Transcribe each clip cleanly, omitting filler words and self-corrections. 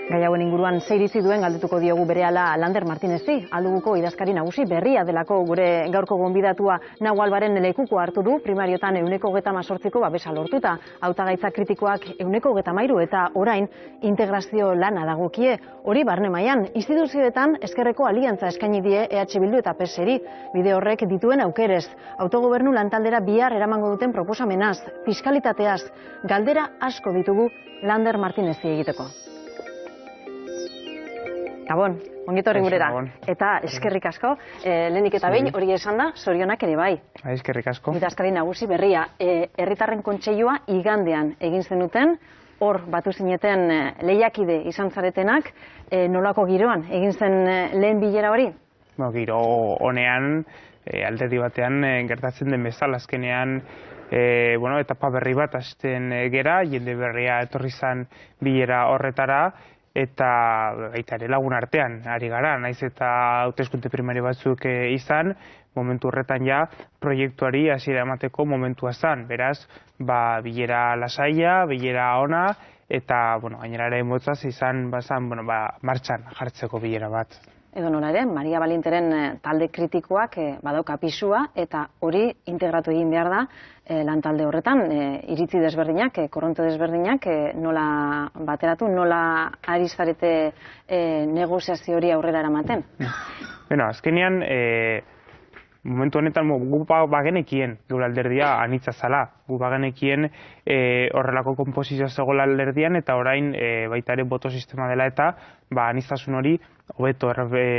Gai hauen inguruan ze iritzi duen galdetuko diogu berehala Lander Martinezi, Alduguko idazkari nagusi berria delako gure gaurko gonbidatua Nau Albaren lekuko hartu du primariotan 138ko babesa lortuta. Hautagaitza kritikoak 133 eta orain integrazio lana dagokie. Hori barne mailan instituzioetan eskerreko aliantza eskaini die EH Bildu eta PSeri. Bide horrek dituen aukerez, autogobernu lantaldera bihar eramango duten proposamenaz, fiskalitateaz, galdera asko ditugu Lander Martinezi egiteko. Gabon, ongitorri gurera. Eta eskerrik asko, lehenik eta behin hori esan da, zorionak ere bai. Eskerrik asko. Idazkari nagusi berria, herritarren kontseilua igandean egin zenuten, hor batu zineten lehiakide izan zaretenak, nolako giroan egin zen lehen bilera hori? Giro honean, alderdi batean gertatzen den bezala, azkenean etapa berri bat hasten gera, jende berria etorri zan bilera horretara, eta baita ere lagun artean ari gara, naiz eta hauteskunde primario batzuk izan, momentu horretan ja proiektuari hasiera emateko momentua zen. Beraz, bilera lasaia, bilera ona, eta gainera ere motzaz izan martxan jartzeko bilera bat. Edo nola ere, Maria Balinteren talde kritikoak badauka pisua eta hori integratu egin behar da lantalde horretan, iritzi desberdinak, korronte desberdinak, nola bateratu, nola ari zarete negoziazio hori aurrera eramaten? Azkenean, momentu honetan gu bagenekien gure alderdia anitza zala. Gu bagenekien horrelako konposizioa zegoela alderdian eta orain baita ere boto sistema dela eta aniztasun hori hobeto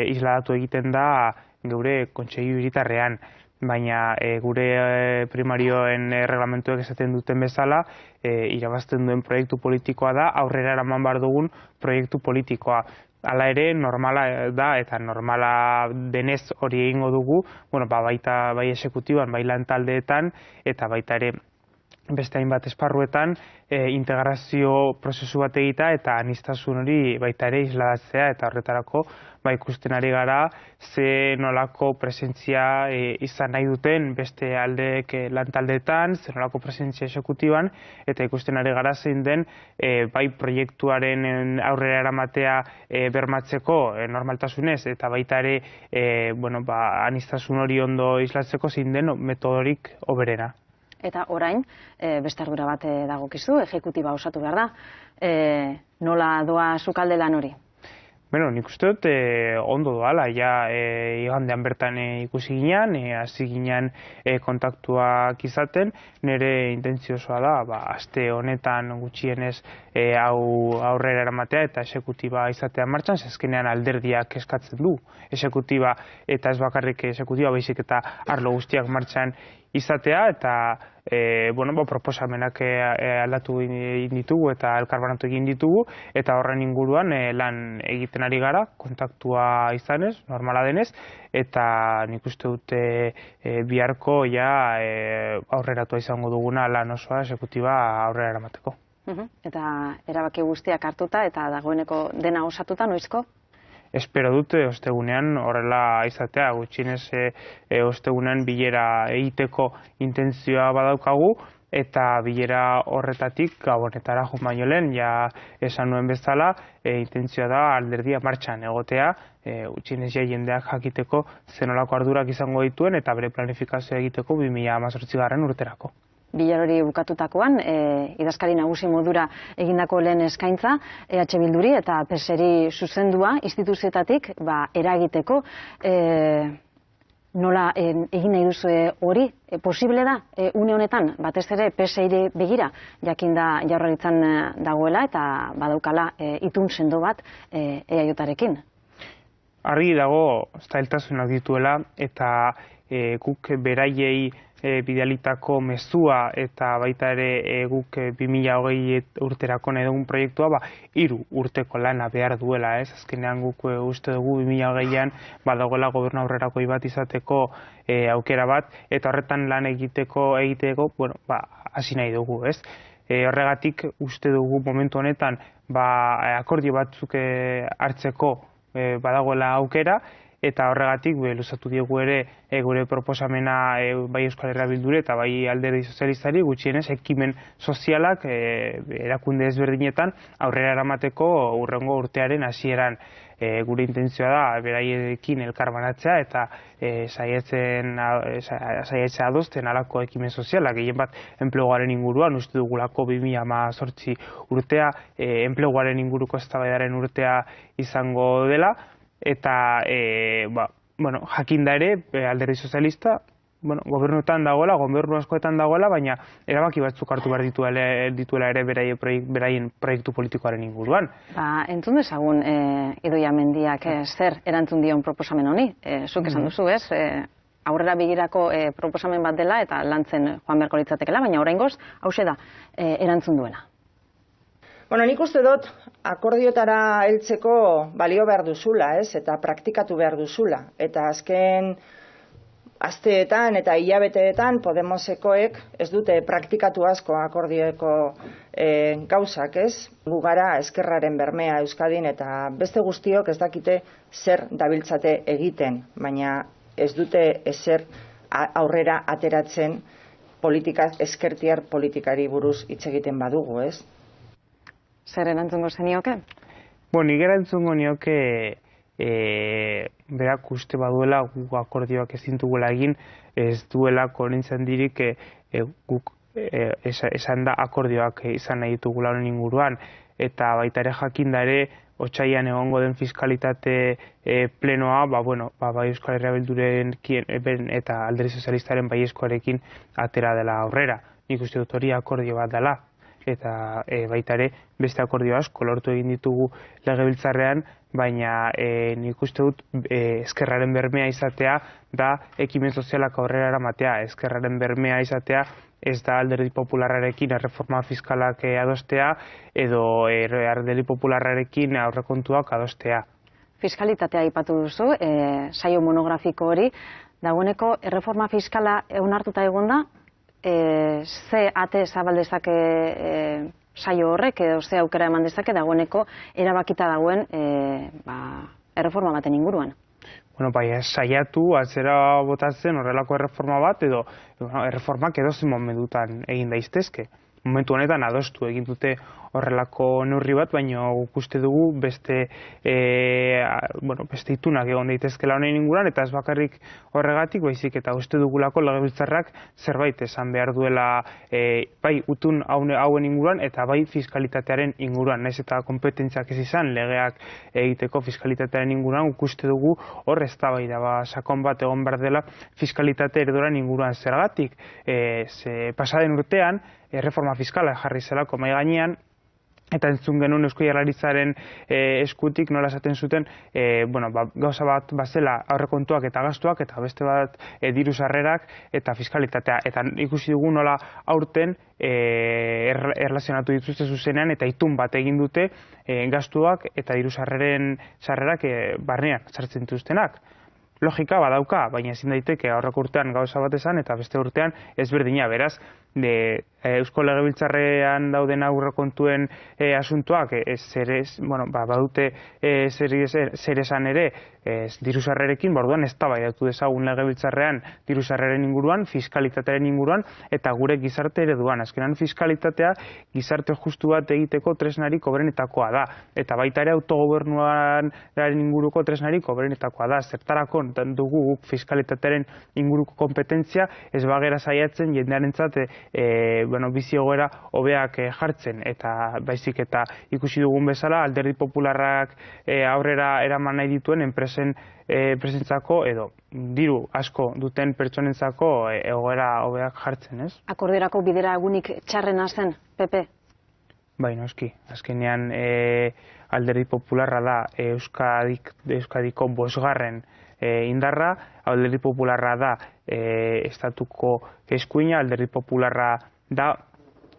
isladatu egiten da gure kontseilu hiritarrean. Baina gure primarioen reglamentuek esaten duten bezala, irabazten duen proiektu politikoa da, aurrera eraman behar dugun proiektu politikoa. Hala ere, normala da eta normala denez hori egingo dugu, baita bai esekutiban, bai lantaldeetan eta baita ere beste hainbat esparruetan integrazio prozesu bat egita eta aniztasun hori baita ere isladatzea eta horretarako ikusten ari gara ze nolako presentzia izan nahi duten beste aldeek lantaldeetan, ze nolako presentzia esekutiban eta ikusten ari gara zein den bai proiektuaren aurrera eramatea bermatzeko normaltasunez eta baita ere aniztasun hori ondo islatzeko zein den metodorik hoberena. Eta orain, beste ardura bat dagokizu, ejekutiba osatu behar da. Nola doa sukalde lan hori? Nik uste dut ondo doala, igandean bertan ikusi ginean, hasi ginean kontaktuak izaten, nire intentzio osoa da, aste honetan gutxienez hau aurrera eramatea eta esekutiba izatea martxan, azkenean alderdiak eskatzen du esekutiba eta ez bakarrik esekutiba, baizik eta arlo guztiak martxan izatea eta proposamenak aldatu egin ditugu eta elkarbanatu egin ditugu eta horren inguruan lan egiten ari gara, kontaktua izanez, normala denez, eta nik uste dute biharko aurreratua izango duguna lan osoa esekutiba aurrera eramateko. Eta erabaki guztiak hartuta eta dagoeneko dena osatuta noizko? Espero dute ostegunean horrela izatea, gutxienez ostegunean bilera egiteko intentzioa badaukagu eta bilera horretatik gabonetara joan baino lehen, esan nuen bezala, intentzioa da alderdia martxan egotea, gutxienez jendeak jakiteko zenolako ardurak izango dituen eta bere planifikazioa egiteko 2018 urterako. Bilar hori bukatutakoan, idazkari nagusi modura egindako lehen eskaintza, EH Bilduri eta PSeri zuzendua instituzioetatik eragiteko. Nola egin nahi duzu hori? Posible da, une honetan, batez ere PSeri begira, jakin da Jaurlaritzan dagoela eta badaukala itun sendo bat EAJarekin. Argi dago zailtasunak dituela eta guk beraiei bidalitako mezua eta baita ere guk 2020 urterako nahi dugun proiektua 3 urteko lana behar duela, ez? Azkenean guk uste dugu 2020an badagoela gobernu aurrerakoi bat izateko aukera bat eta horretan lan egiteko hasi nahi dugu, ez? Horregatik uste dugu momentu honetan akordio batzuk hartzeko badagoela aukera eta horregatik luzatu diegu ere gure proposamena bai Euskal Herria Bilduri eta bai Alderdi Sozialistari gutxienez ekimen sozialak erakunde ezberdinetan aurrera eramateko hurrengo urtearen hasieran. Gure intentzioa da beraiekin elkarbanatzea eta saiatzea adosten halako ekimen sozialak, gehien bat enpleguaren inguruan, uste dugulako 2018 urtea enpleguaren inguruko eztabaidaren urtea izango dela, eta jakinda ere Alderdi Sozialista gobernuetan dagoela, gobernu askoetan dagoela, baina erabaki batzuk hartu behar dituela ere beraien proiektu politikoaren inguruan. Entzun dezagun Idoia Mendiak zer erantzun dion proposamen honi. Zuk esan duzu, ez? Aurrera begirako proposamen bat dela eta lantzen joan beharko litzatekeela, baina oraingoz hauxe da erantzun duena. Nik uste dut akordioetara heltzeko balio behar duzula, ez? Eta praktikatu behar duzula. Eta azken asteetan eta hilabeteetan Podemosekoek ez dute praktikatu asko akordioeko gauzak, ez? Gu gara ezkerraren bermea Euskadin eta beste guztiok ez dakite zer dabiltzate egiten, baina ez dute ezer aurrera ateratzen ezkertiar politikari buruz hitz egiten badugu, ez? Zer erantzungo zenioke? Nik erantzungo nioke berak uste baduela guk akordioak ezin dugula egin, ez duela koherentzia handirik guk esan da akordioak izan nahi ditugula honen inguruan, eta baita ere jakinda ere otsailean egongo den fiskalitate plenoa, bai Euskal Herria Bildurekin eta Alderdi Sozialistaren baiezkoarekin atera dela aurrera. Nik uste dut hori akordio bat dela, eta baita ere beste akordio asko lortu egin ditugu legebiltzarrean, baina nik uste dut ezkerraren bermea izatea da ekimen sozialak aurrera eramatea. Ezkerraren bermea izatea ez da Alderdi Popularrarekin erreforma fiskalak adostea edo Alderdi Popularrarekin aurrekontuak adostea. Fiskalitatea aipatu duzu, saio monografiko hori, dagoeneko erreforma fiskala onartuta egonda, ze ate zabaldezake saio horrek edo ze aukera eman dezake dagoeneko erabakita dagoen erreforma baten inguruan. Saiatu atzera botatzen horrelako erreforma bat edo erreformak edozein momentutan egin daitezke. Momentu honetan adostu egin dute horrelako neurri bat, baina guk uste dugu beste itunak egon daitezkela honen inguruan, eta ez bakarrik horregatik, baizik eta uste dugulako legebiltzarrak zerbait esan behar duela bai utun hauen inguruan eta bai fiskalitatearen inguruan. Naiz eta konpetentziak ez izan legeak egiteko fiskalitatearen inguruan, guk uste dugu hor eztabaida sakon bat egon behar dela fiskalitate ereduaren inguruan. Zergatik, pasaden urtean erreforma fiskala jarri zelako mahai gainean, eta entzun genuen Eusko Jaurlaritzaren eskutik nola esaten zuten gauza bat bazela aurrekontuak eta gastuak, eta beste bat diru sarrerak eta fiskalitatea. Eta ikusi dugu nola aurten erlazionatu dituzte zuzenean eta itun bat egin dute gastuak eta diru sarrerak barnean sartzen dituztenak. Logika badauka, baina ezin daiteke aurreko urtean gauza bat esan eta beste urtean ezberdina. Beraz, Eusko Legebiltzarrean dauden aurrekontuen asuntoak badute zer esan ere diru sarrerekin, orduan eztabaidatu dezagun Legebiltzarrean diru sarreren inguruan, fiskalitatearen inguruan eta gure gizarte ereduan. Azkenan fiskalitatea gizarte justu bat egiteko tresnarik hoberenetakoa da, eta baita ere autogobernuaren inguruko tresnarik hoberenetakoa da. Zertarako dugu guk fiskalitatearen inguruko kompetentzia ez bagera saiatzen jendearentzat bizi egoera hobeak jartzen, eta baizik eta ikusi dugun bezala Alderdi Popularrak aurrera eraman nahi dituen enpresen presentzako edo diru asko duten pertsonentzako egoera hobeak jartzen, ez? Akordiorako bidera egunik txarrena zen, PP? Bai, noski. Azkenean Alderdi Popularra da Euskadiko 5. Indarra, Alderdi Popularra da estatuko eskuina, Alderdi Popularra da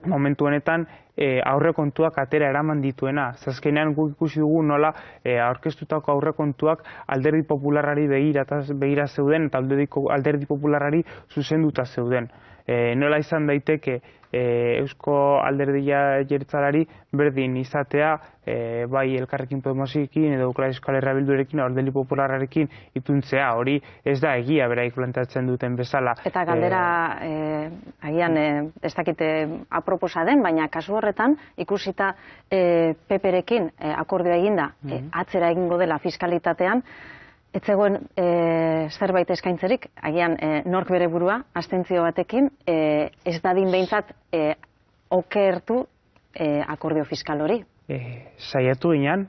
momentu honetan aurrekontuak atera eraman dituena. Azkenean guk ikusi dugu nola aurkeztutako aurrekontuak Alderdi Popularrari begira zeuden eta Alderdi Popularrari zuzenduta zeuden. Nola izan daiteke Eusko Alderdi Jeltzaleari berdin izatea bai Elkarrekin Podemosekin edo Euskal Herria Bildurekin, Alderdi Popularrarekin ituntzea, hori ez da egia beraik planteatzen duten bezala. Eta galdera agian ez dakite aproposa den, baina kasu horretan ikusita PP-rekin akordioa eginda atzera egingo dela fiskalitatean, ez zegoen zerbait eskaintzerik, agian nork bere burua, abstentzio batekin, ez dadin behintzat okertu akordio fiskal hori. Saiatu ginen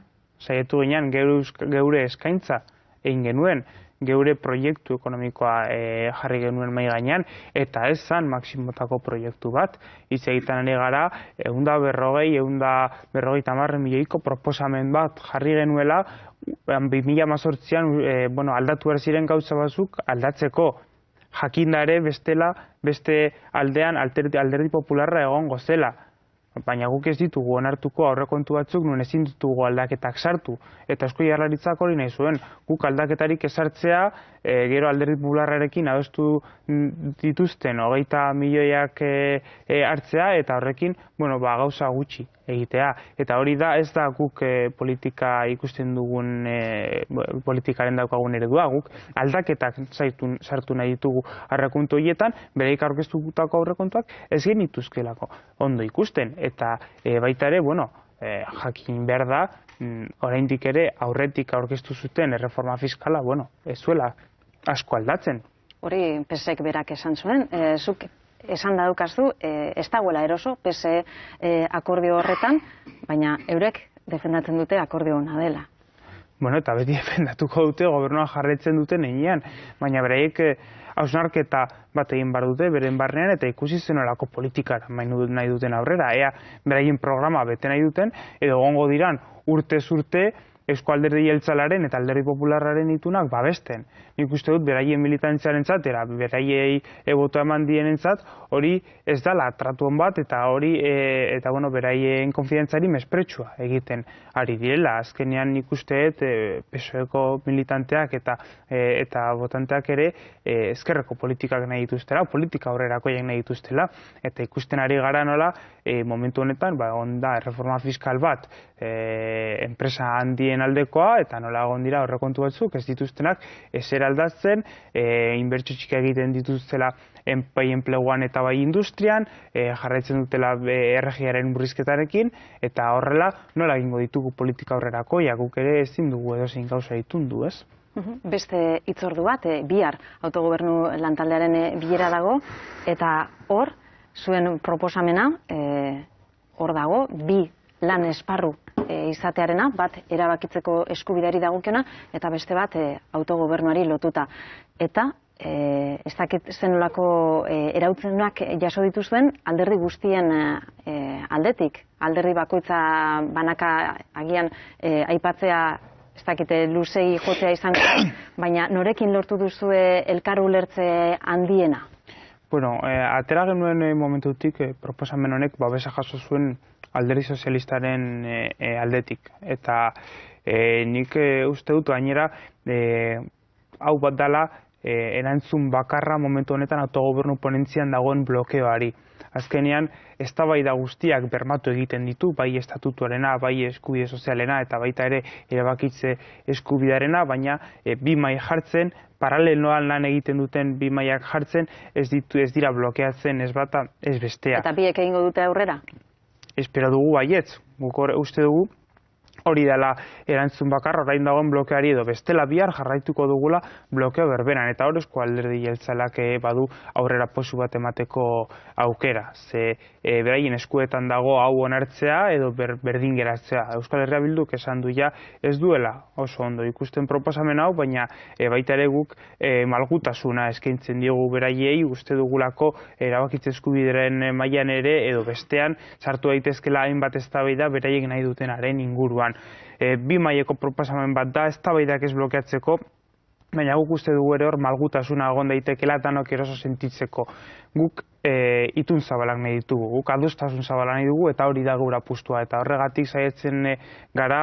geure eskaintza egin genuen, geure proiektu ekonomikoa jarri genuen mahai gainean, eta ez zan maksimotako proiektu bat. Hitz egiten ari gara, 150 milioiko proposamen bat jarri genuela, 2018an aldatu behar ziren gauza batzuk aldatzeko. Jakinda ere bestela, beste aldean Alderdi Popularra egongo zela. Baina guk ez ditugu onartuko aurrekontu batzuk nun ezin ditugu aldaketak sartu. Eta Eusko Jaurlaritzak hori nahi zuen, guk aldaketarik ezartzea, gero Alderdi Popularrarekin adostu dituzten 20 milioiak hartzea, eta horrekin gauza gutxi egitea. Eta hori da, ez da guk politika ikusten dugun politikaren daukagun eredua, guk aldaketak sartu nahi ditugu aurrekontu horietan, bereik aurkeztutako aurrekontuak ez genituzkelako ondo ikusten. Eta baita ere, jakin behar da, oraindik ere aurretik aurkeztu zuten erreforma fiskala, ez zuela asko aldatzen. Hori PSek berak esan zuen, zuk esan daukazu, ez dagoela eroso PSE akordio horretan, baina eurek defendatzen dute akordio ona dela. Eta beti defendatuko dute gobernuan jarraitzen duten heinean, baina beraiek hausnarketa bat egin behar dute beren barnean eta ikusi zenolako politikara nahi duten aurrera. Ea beraien programa bete nahi duten, edo egongo diran urtez urte Eusko Alderdi Jeltzalearen eta Alderdi Popularraren itunak babesten. Nik uste dut beraien militantziarentzat, beraiei botoa eman dienentzat, hori ez dela tratu on bat eta hori beraien konfidentzari mespretxua egiten ari direla. Azkenean nik uste dut PSOeko militanteak eta botanteak ere ezkerreko politikak nahi dituztela, politika aurrerakoiak nahi dituztela, eta ikusten ari gara nola momentu honetan onda erreforma fiskal bat enpresa handien aldekoa, eta nola egon dira aurrekontu batzuk ez dituztenak ezer aldatzen, inbertsio txiki egiten dituztela bai enpleguan eta bai industrian, jarraitzen dutela erregiaren murrizketarekin, eta horrela nola egingo ditugu politika aurrerakoiak, guk ere ezin dugu edozein gauza itundu, ez? Beste hitzordu bat, bihar autogobernu lantaldearen bilera dago, eta hor, zuen proposamena, hor dago, bi lan esparru izatearena, bat erabakitzeko eskubideari dagokiona, eta beste bat autogobernuari lotuta. Eta ez dakit zenolako erautzenak jaso dituzuen alderdi guztien aldetik. Alderdi bakoitza banaka agian aipatzea ez dakite luzei jotzea izango, baina norekin lortu duzue elkar ulertze handiena? Atera genuen momentutik proposamen honek babesa jaso zuen Alderdi Sozialistaren aldetik. Eta nik uste dut gainera hau bat dela erantzun bakarra momentu honetan autogobernu ponentzian dagoen blokeoari. Azkenean, eztabaida guztiak bermatu egiten ditu, bai estatutuarena, bai eskubide sozialena eta baita ere erabakitze eskubidearena, baina bi mahai jartzen, paraleloan lan egiten duten bi mahaiak jartzen, ez dira blokeatzen ez bata, ez bestea. Eta biek egingo dute aurrera? Espero dugu baietz, guk uste dugu hori dela erantzun bakarra orain dagoen blokeari edo bestela bihar jarraituko dugula blokeo berberan, eta hor Eusko Alderdi Jeltzaleak badu aurrera pausu bat emateko aukera. Ze beraien eskuetan dago hau onartzea edo berdin geratzea. Euskal Herria Bilduk esan du ja ez duela oso ondo ikusten proposamen hau, baina baita ere guk malgutasuna eskaintzen diogu beraiei, uste dugulako erabakitze eskubideren mailan ere edo bestean sartu daitezkela hainbat eztabaida beraiek nahi dutenaren inguruan. Bi maileko proposamen bat da, eztabaidak ez blokeatzeko, baina guk uste dugu ere hor malgutasuna egon daitekeela danok eroso sentitzeko. Guk itun zabalak nahi ditugu, guk adostasun zabala nahi dugu, eta hori da gure apustua, eta horregatik saiatzen gara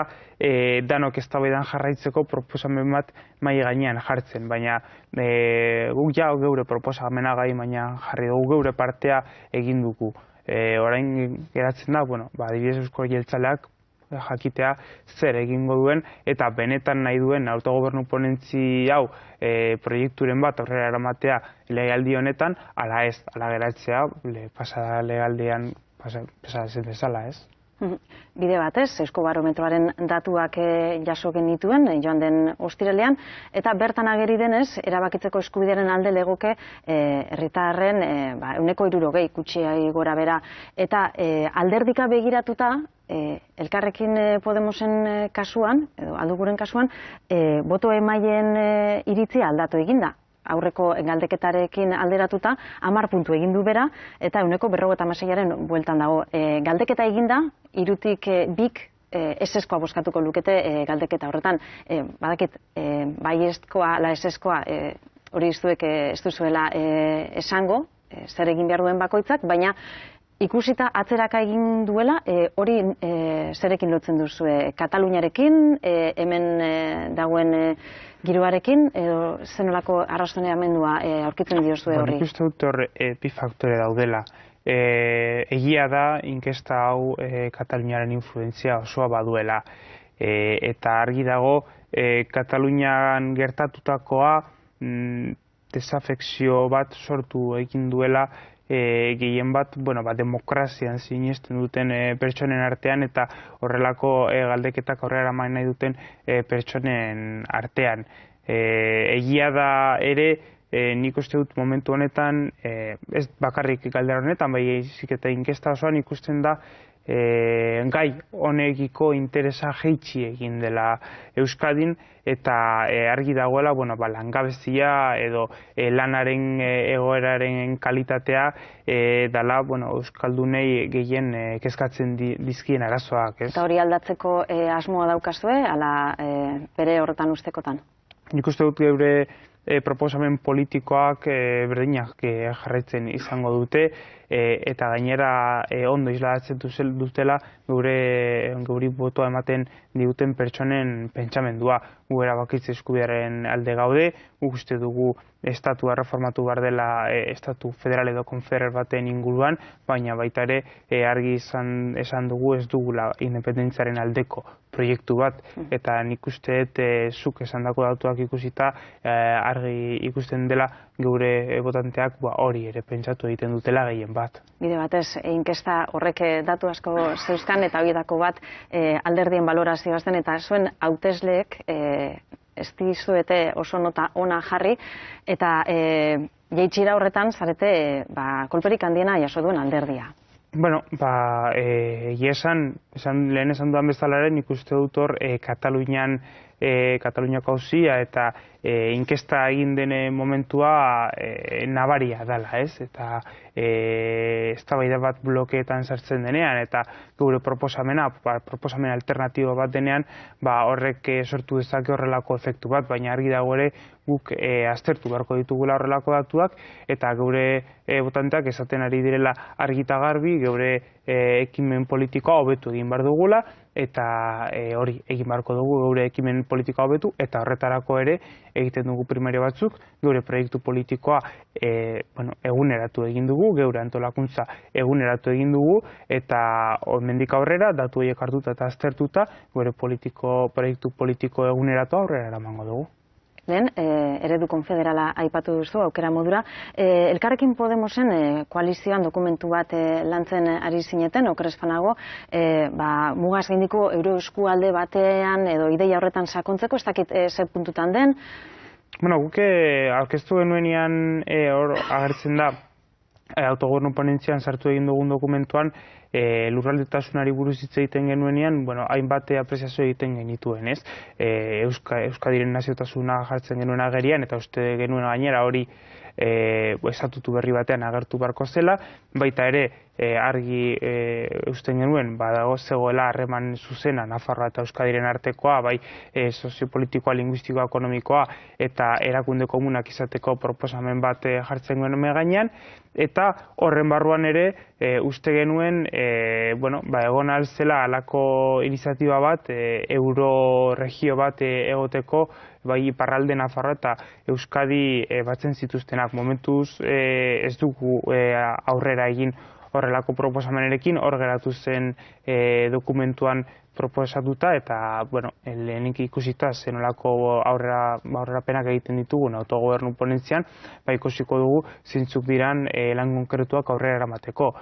danok eztabaidan jarraitzeko proposamen bat mahai gainean jartzen, baina guk ja geure proposamena gai baina jarri dugu geure partea egin dugu. orain geratzen da, adibidez Euzko Jeltzaleak jakitea zer egingo duen eta benetan nahi duen autogobernu ponentzi hau proiekturen bat aurrera eramatea legealdi honetan, ala ez, ala geratzea pasada legealdian pasatzen bezala, ez? Bide batez, Euskobarometroaren datuak jaso genituen joan den ostiralean, eta bertan ageri denez, erabakitzeko eskubidearen alde legoke herritarren 60% gutxi gora bera. Eta alderdika begiratuta, Elkarrekin Podemosen kasuan, edo Alduguren kasuan, boto emaileen iritzia aldatu eginda. Aurreko galdeketarekin alderatuta 10 puntu egin du bera eta 56%aren bueltan dago. Galdeketa eginda, 3tik 2 eseskoa bozkatuko lukete galdeketa horretan. Badakit, baiezkoa ala eseskoa hori ez duzuela esango, zer egin behar duen bakoitzak, baina ikusita atzeraka egin duela, hori zerekin lotzen duzue? Kataluniarekin, hemen dagoen giroarekin, edo zenolako arrazoneamendua aurkitzen diozue horri? Nik uste dut hor bi faktore daudela. Egia da, inkesta hau Kataluniaren influentzia osoa baduela. Eta argi dago, Katalunian gertatutakoa desafekzio bat sortu egin duela gehien bat, demokrazian sinesten duten pertsonen artean eta horrelako galdeketak aurrera eraman nahi duten pertsonen artean. Egia da ere, nik uste dut momentu honetan, ez bakarrik galdera honetan, bai ezik eta inkesta osoan ikusten da gai honekiko interesa jaitsi egin dela Euskadin eta argi dagoela langabezia edo lanaren egoeraren kalitatea dela Euskaldunei gehien kezkatzen dizkien arazoak. Eta hori aldatzeko asmoa daukazue, ala bere horretan ustekotan? Nik uste dut geure proposamen politikoak berdinak jarraitzen izango dute eta gainera ondo isladatzen dutela geuri botoa ematen diguten pertsonen pentsamendua. Gu erabakitze eskubidearen alde gaude, guk uste dugu estatua reformatu behar dela estatu federal edo konfederal baten inguruan, baina baita ere argi esan dugu ez dugula independentziaren aldeko proiektu bat, eta nik uste zuk esandako datuak ikusita argi ikusten dela geure botanteak hori ere pentsatu egiten dutela gehien bat. Bide batez, inkesta horrek datu asko zeuzkan eta horietako bat alderdien balorazioa zen eta zuen hautesleek ez dizuete oso nota ona jarri eta jaitsira horretan zarete kolperik handiena jaso duen alderdia. Lehen esan dudan bezalaren nik uste dut hor Kataluniako auzia eta inkesta egin den momentua nabaria dela, ez? Eta eztabaida bat blokeetan sartzen denean eta geure proposamen alternatibo bat denean horrek sortu dezake horrelako efektu bat, baina argi dago ere guk aztertu beharko ditugula horrelako datuak eta geure botanteak esaten ari direla argita garbi geure ekimen politikoa hobetu egin behar dugula eta hori egin beharko dugu geure ekimen politikoa hobetu eta horretarako ere egiten dugu primario batzuk geure proiektu politikoa eguneratu egin dugu, geure antolakuntza eguneratu egin dugu eta hemendik aurrera datu horiek hartuta eta aztertuta geure proiektu politiko eguneratu aurrera eramango dugu. Lehen, eredu konfederala aipatu duzu, aukera modura. Elkarrekin Podemosen koalizioan dokumentu bat lantzen ari zineten, okerezpanago, mugaz gaindiko euroeskualde batean edo ideia horretan sakontzeko, ez dakit zer puntutan den? Guk aurkeztu genuenean hor agertzen da, autogobernu ponentzian sartu egin dugun dokumentuan, lurraldetasunari buruz hitz egiten genuenean, hainbat apreziazio egiten genituen, ez? Euskadiren naziotasuna jartzen genuen agerian, eta uste genuen gainera hori estatutu berri batean agertu beharko zela, baita ere argi usten genuen badago zegoela harreman zuzena Nafarroa eta Euskadiren artekoa, bai soziopolitikoa, linguistikoa, ekonomikoa eta erakunde komunak izateko proposamen bat jartzen genuen gainean, eta horren barruan ere uste genuen egon alzela halako iniziatiba bat, euroregio bat egoteko, bai iparralde Nafarroa eta Euskadi batzen zituztenak. Momentuz ez dugu aurrera egin horrelako proposamenerekin, hor geratu zen dokumentuan proposatuta, eta, bueno, lehenik ikusita zenolako aurrerapenak egiten ditugun autogobernu ponentzian, ikusiko dugu zeintzuk diran lan konkretuak aurrera eramateko.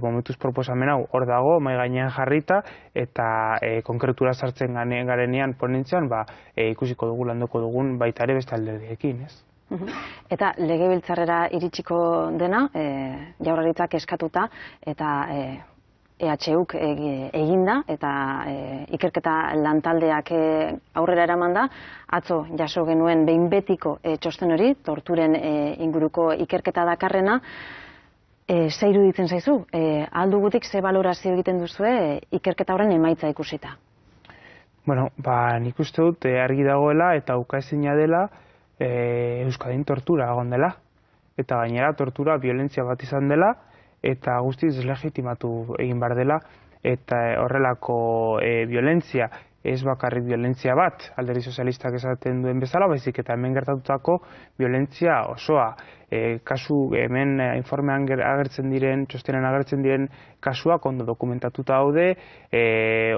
Momentuz proposamen hau hor dago, mahai gainean jarrita, eta konkretura sartzen garenean ponentzian, ikusiko dugu landuko dugun baita ere beste alderdiekin, ez? Eta legebiltzarrera iritsiko dena, Jaurlaritzak eskatuta, eta EHUk eginda, eta ikerketa lantaldeak aurrera eraman da, atzo jaso genuen behin betiko txosten hori, torturen inguruko ikerketa dakarrena. Ze iruditzen zaizu? Aldugutik ze balorazio egiten duzue ikerketa horren emaitza ikusita? Bueno, nik uste dut argi dagoela eta ukaezina dela Euskadin tortura egon dela. Eta gainera tortura violentzia bat izan dela eta guztiz deslegitimatu egin behar dela. Eta horrelako violentzia ez bakarrik violentzia bat, Alderdi Sozialistak esaten duen bezala, baizik eta hemen gertatutako violentzia osoa. Kasu hemen informean agertzen diren, txostenen agertzen diren kasuak ondo dokumentatuta daude,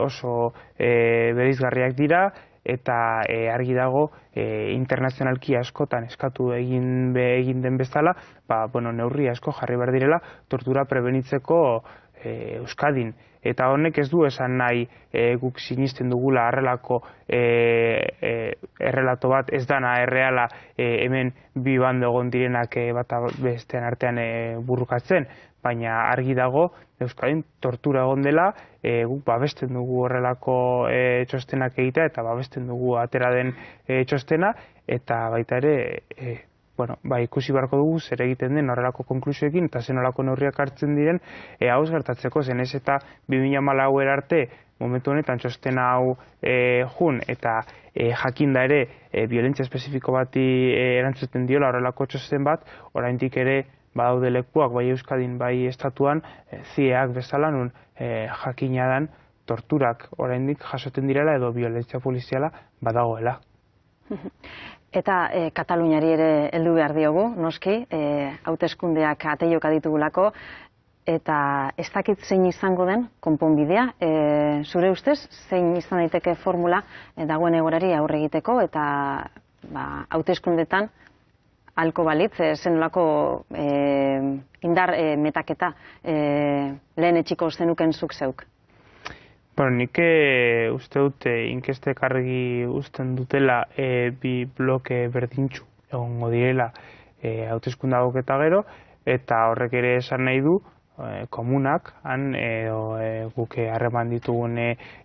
oso bereizgarriak dira, eta argi dago internazionalki askotan eskatu egin den bezala, neurri asko jarri behar direla tortura prebenitzeko Euskadin. Eta honek ez du esan nahi guk sinisten dugula horrelako errelato bat ez dana erreala hemen bi bando egon direnak bata bestean artean burrukatzen, baina argi dago Euskadin tortura egon dela, guk babesten dugu horrelako txostenak egitea eta babesten dugu atera den txostena, eta baita ere ikusi beharko dugu zer egiten den horrelako konklusioekin eta zenolako neurriak hartzen diren hauz gertatzeko, zenez eta 2014 arte momentu honetan txostena hau jun eta jakinda ere violentzia espezifiko bati erantzuten diola horrelako txosten bat, oraindik ere badaude lekuak bai Euskadin bai estatuan zieak bezala nun jakina dan torturak oraindik jasoten direla edo violentzia poliziala badagoela. Eta Kataluniari ere heldu behar diogu, noski, hauteskundeak ateioka ditugulako, eta ez dakit zein izango den konponbidea. Zure ustez, zein izan daiteke formula dagoen egoerari aurre egiteko, eta hauteskundetan halko balitz, zenolako indar metaketa lehen etxiko zenuken zuk zeuk? Nik uste dut inkestek argi uzten dutela bi bloke berdintxu egongo direla hauteskunde hauek eta gero, eta horrek ere esan nahi du komunak, guk harreman ditugun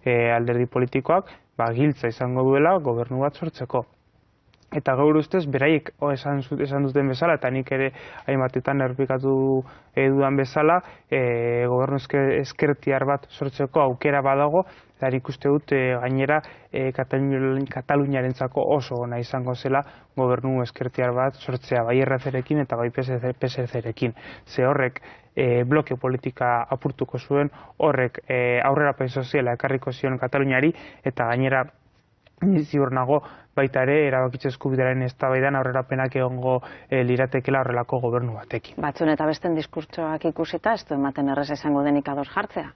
alderdi politikoak, giltza izango duela gobernu bat sortzeko. Eta gaur ustez, beraiek esan duten bezala, eta nik ere hainbatetan errepikatu dudan bezala, gobernu ezkertiar bat sortzeko aukera badago, eta nik uste dut gainera Kataluniarentzako oso ona izango zela gobernu ezkertiar bat sortzea, bai RC-rekin eta bai PSC-rekin. Ze horrek bloke politika apurtuko zuen, horrek aurrerapen soziala ekarriko zion Kataluniari, eta gainera ziur nago baita ere erabakitze eskubidearen eztabaidan aurrerapenak egongo liratekeela horrelako gobernu batekin. Batzuen eta besten diskurtsoak ikusita, ez du ematen errez esango denik ados jartzea?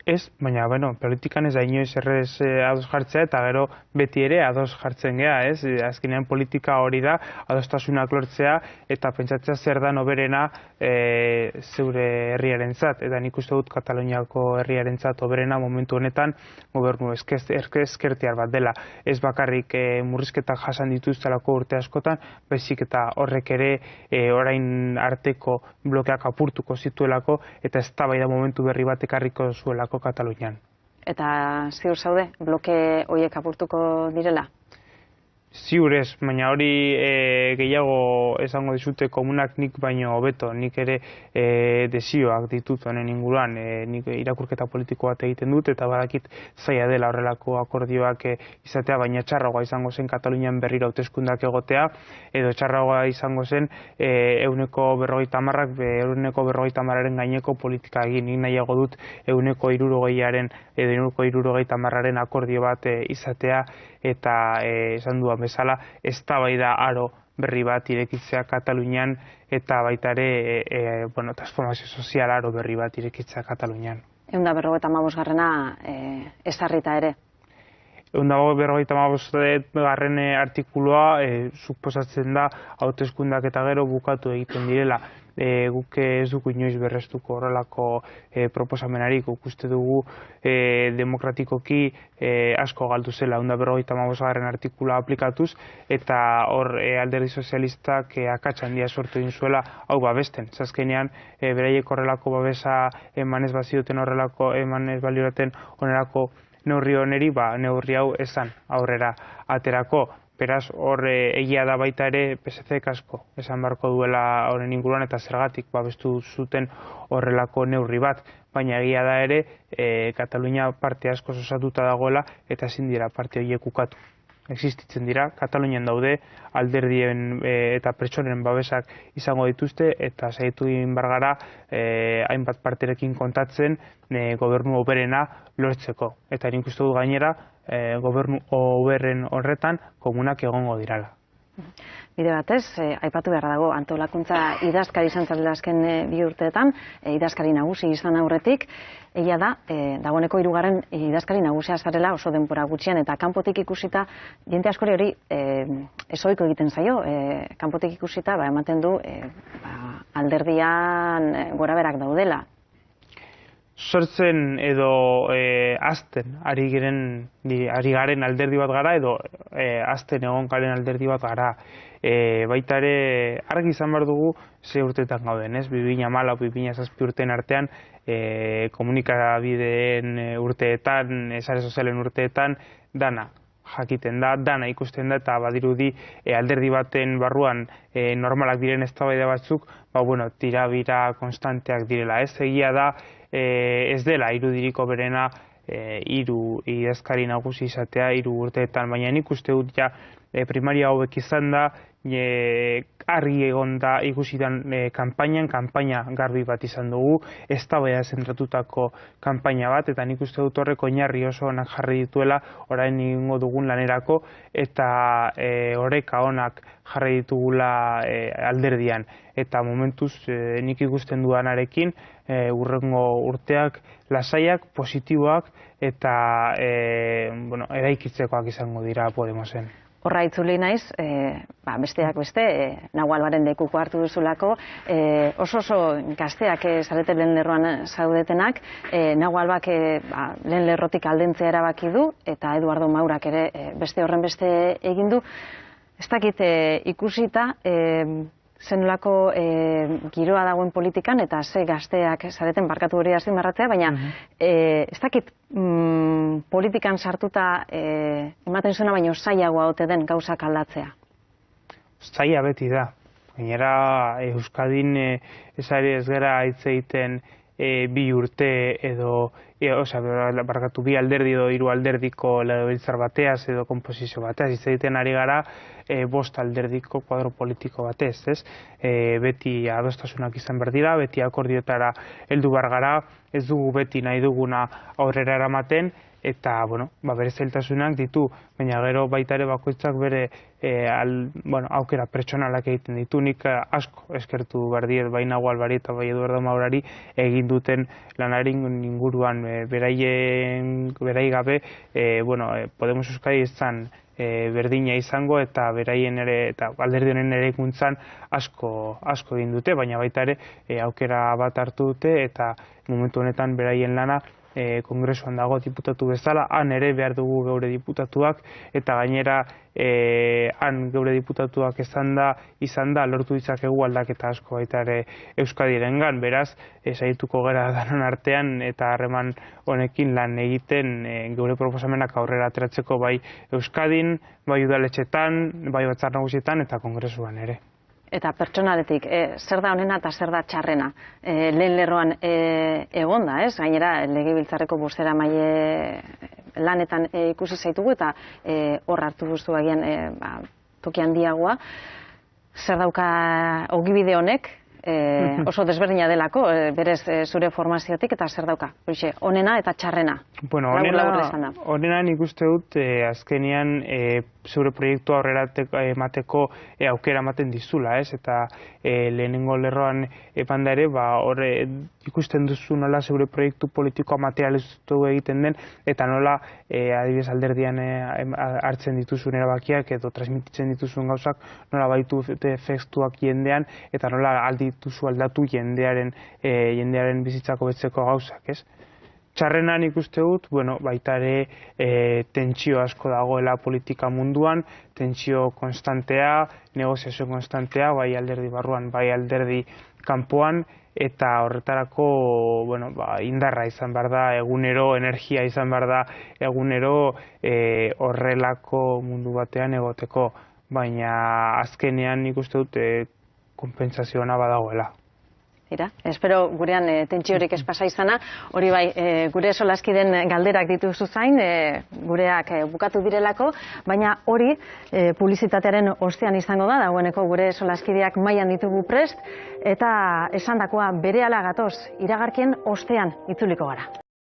Ez, baina, politikan ez da inoiz errez ados jartzea eta gero beti ere ados jartzen gea, ez? Azkenean politika hori da, adostasunak lortzea eta pentsatzea zer da noberena zeure herriarentzat. Eta nik uste dut Kataluniako herriarentzat oberena momentu honetan gobernu ezkertiar bat dela. Ez bakarrik murrizketak jasan dituztelako urte askotan, baizik eta horrek ere orain arteko blokeak apurtuko zituelako eta eztabaida momentu berri bat ekarriko zuelako Katalunian. Eta ziur zaude, bloke horiek apurtuko direla? Ziur ez, baina hori gehiago esango dizute komunak nik baino hobeto, nik ere desioak ditut honen inguruan, nik irakurketa politiko bat egiten dut eta badakit zaila dela horrelako akordioak izatea, baina txarragoa izango zen Katalunian berriro hauteskundeak egotea, edo txarragoa izango zen 150-ak 150-aren gaineko politika egin, nik nahiago dut 160-aren edo 160-aren akordio bat izatea, eta esan duan bezala eztabaida aro berri bat irekitzea Katalunian eta baita ere transformazio sozial aro berri bat irekitzea Katalunian. 155. Ezarrita ere. 155. Artikulua suposatzen da hauteskundak eta gero bukatu egiten direla. Guk ez dugu inoiz berrestuko horrelako proposamenarik, guk uste dugu demokratikoki asko galdu zela 155. Artikulua aplikatuz, eta hor alderdi sozialistak akats handia sortu egin zuela hau babesten. Azkenean beraiek horrelako babesa emanez bazioten horrelako emanez balioraten onerako neurri honeri, neurri hau esan aurrera aterako. Beraz, hor egia da baita ere PSC asko esan beharko duela horren inguruan eta zergatik babestu zuten horrelako neurri bat. Baina egia da ere Katalunia parte asko osatuta dagoela eta ezin dira parte horiek ukatu. Existitzen dira, Katalunian daude alderdien eta pertsonen babesak izango dituzte eta saiatu egin behar gara hainbat parterekin kontatzen gobernu hoberena lortzeko. Eta nik uste dut gainera gobernu hoberen horretan komunak egongo dirala. Bide batez, aipatu beharra dago antolakuntza idazkari izan zarela azken 2 urteetan, idazkari nagusi izan aurretik, egia da, dagoeneko 3. idazkari nagusia zarela oso denbora gutxian, eta kanpotik ikusita, jende askori hori ezoiko egiten zaio, kanpotik ikusita ematen du alderdian gorabeherak daudela. Sortzen edo hazten ari garen alderdi bat gara edo hazten egon garen alderdi bat gara. Baita ere argi izan behar dugu ze urteetan gauden, ez? 2014-2017 urteen artean komunikabideen urteetan, sare sozialen urteetan, dana jakiten da, dana ikusten da, eta badirudi alderdi baten barruan normalak diren eztabaida batzuk, tira-bira konstanteak direla, ez? Egia da ez dela irudiriko berena 3 idazkari nagusi izatea 3 urteetan, baina nik uste dut primaria hauek izan da, argi egon da ikusitan kanpaina garbi bat izan dugu, eztabaida zentratutako kanpaina bat, eta nik uste dut horrek oinarri oso onak jarri dituela orain egingo dugun lanerako, eta oreka onak jarri ditugula alderdian. Eta momentuz nik ikusten dudanarekin hurrengo urteak lasaiak, positiboak eta eraikitzekoak izango dira Podemosen. Horra itzuli naiz, besteak beste, Nago Albaren lekuko hartu duzulako, oso gazteak zarete lehen lerroan zaudetenak, Nago Albak lehen lerrotik aldentzea erabaki du, eta Eduardo Maurak ere beste horren beste egin du. Ez dakit ikusita, zenolako giroa dagoen politikan, eta ze gazteak zareten barkatu hori azpimarratzea, baina ez dakit politikan sartuta ematen zuena baino zailagoa ote den gauzak aldatzea. Zaila beti da. Gainera Euskadin ez gara hitz egiten 2 urte edo barkatu 2 alderdi edo 3 alderdiko legebiltzar bateaz edo konposizio bateaz, hitz egiten ari gara 5 alderdiko kuadro politiko batez, ez? Beti adostasunak izan behar dira, beti akordioetara heldu behar gara, ez dugu beti nahi duguna aurrera eramaten, eta bere zailtasunak ditu, baina gero baita ere bakoitzak bere aukera pertsonalak egiten ditu. Nik asko eskertu behar diet bai Nago Albari eta bai Eduardo Maurari egin duten lanaren inguruan berai gabe Podemos Euskadi izan berdina izango eta beraien ere eta alderdi honen eraikuntzan asko egin dute, baina baita ere aukera bat hartu dute eta momentu honetan beraien lana kongresuan dago diputatu bezala, han ere behar dugu geure diputatuak, eta gainera han geure diputatuak izan da lortu ditzakegu aldaketa asko baita ere Euskadirengan, beraz saituko gara danon artean eta harreman honekin lan egiten geure proposamenak aurrera ateratzeko bai Euskadin, bai udaletxetan, bai batzar nagusietan eta kongresuan ere. Eta pertsonaletik, zer da honena eta zer da txarrena? Lehen lerroan egonda, ez? Gainera, legebiltzarreko bozeramaile lanetan ikusi zaitugu eta hor hartu guztu agian toki handiagoa. Zer dauka ogibide honek oso desberdina delako, berez zure formaziotik, eta zer dauka? Horixe, onena eta txarrena. Bueno, onena nik uste dut azkenean zure proiektua aurrera emateko aukera ematen dizula, ez? Eta lehenengo lerroan epanda ere, hor ikusten duzu nola zure proiektu politikoa materializatu egiten den, eta nola adibidez alderdian hartzen dituzun erabakiak edo transmititzen dituzun gauzak nola baitu efektuak jendean, eta nola aldituzu aldatu jendearen bizitzako betzeko gauzak, ez? Txarrenan ikuste dut, baita ere tentsio asko dagoela politika munduan, tentsio konstantea, negoziazio konstantea, bai alderdi barruan, bai alderdi kanpoan, eta horretarako indarra izan behar da, egunero energia izan behar da, egunero horrelako mundu batean egoteko, baina azkenean ikuste dut konpentsazio ona badagoela. Espero gurean tentsiorik ez pasa izana, hori bai, gure solaskiden galderak dituzu zain, gureak bukatu direlako, baina hori publizitatearen ostean izango da, dagoeneko gure solaskideak mailan ditugu prest, eta esandakoa berehala gatoz, iragarkien ostean itzuliko gara.